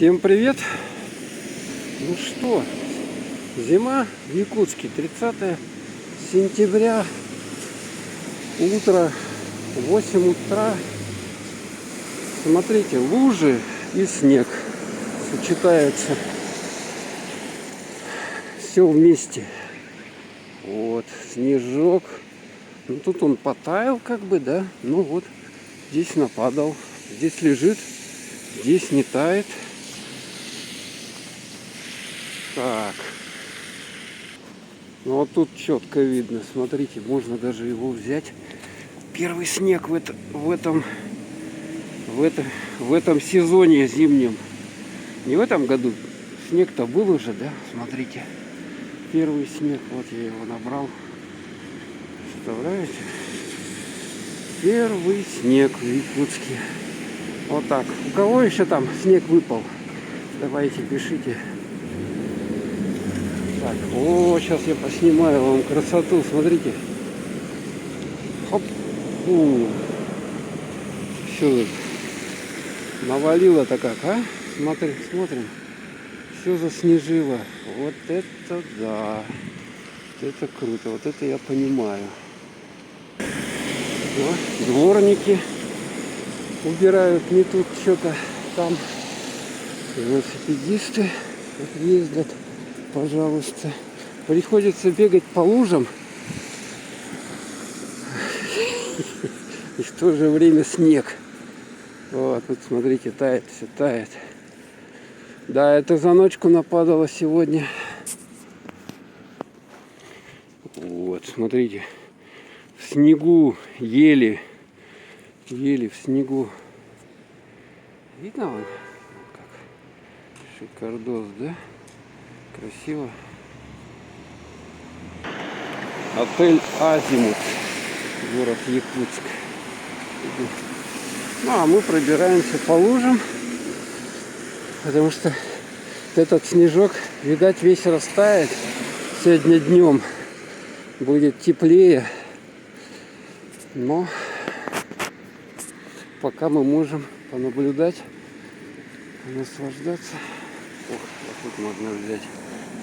Всем привет! Ну что, зима в Якутске, 30 сентября, утро, 8 утра. Смотрите, лужи и снег сочетаются. Все вместе. Вот, снежок. Ну тут он потаял как бы, да. Ну вот, здесь нападал. Здесь лежит, здесь не тает. Так. Ну вот тут четко видно. Смотрите, можно даже его взять. Первый снег в этом сезоне зимнем. Не в этом году. Снег-то был уже, да? Смотрите. Первый снег. Вот я его набрал. Представляете? Первый снег в Якутске. Вот так. У кого еще там снег выпал? Давайте, пишите. Так, сейчас я поснимаю вам красоту. Смотрите. Хоп. Все навалило-то как, а? Смотрим. Все заснежило. Вот это да. Вот это круто. Вот это я понимаю. Вот, дворники убирают не тут что-то там. Велосипедисты ездят. Пожалуйста. Приходится бегать по лужам. И в то же время снег. Вот, тут смотрите, тает, все тает. Да, это за ночку нападало сегодня. Вот, смотрите. В снегу ели в снегу. Видно вам? Как шикардос, да? Красиво. Отель Азимут, город Якутск. Ну а мы пробираемся по лужам, потому что этот снежок, видать, весь растает. Сегодня днем будет теплее, но пока мы можем понаблюдать, наслаждаться. Ох, а тут можно взять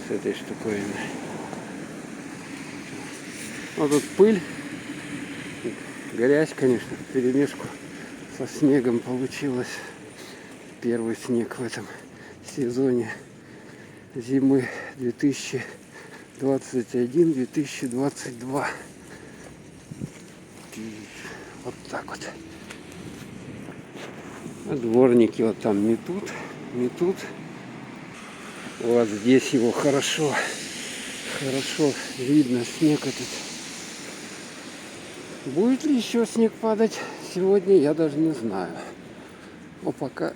с этой штуковиной. Вот тут пыль, грязь, конечно, вперемешку со снегом получилось. Первый снег в этом сезоне зимы 2021-2022. Вот так вот. А дворники вот там не тут. Вот здесь его хорошо видно, снег этот. Будет ли еще снег падать сегодня, я даже не знаю. Но пока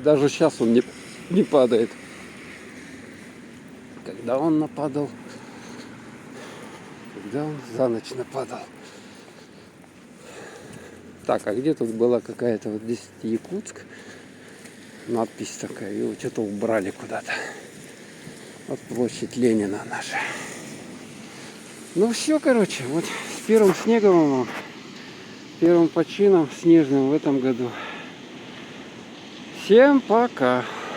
даже сейчас он не падает. Когда он нападал? Когда он за ночь нападал? Так, а где тут была какая-то вот здесь Якутск? Надпись такая, его что-то убрали куда-то. Вот площадь Ленина наша. Ну все, короче, вот с первым снегом, первым почином снежным в этом году. Всем пока!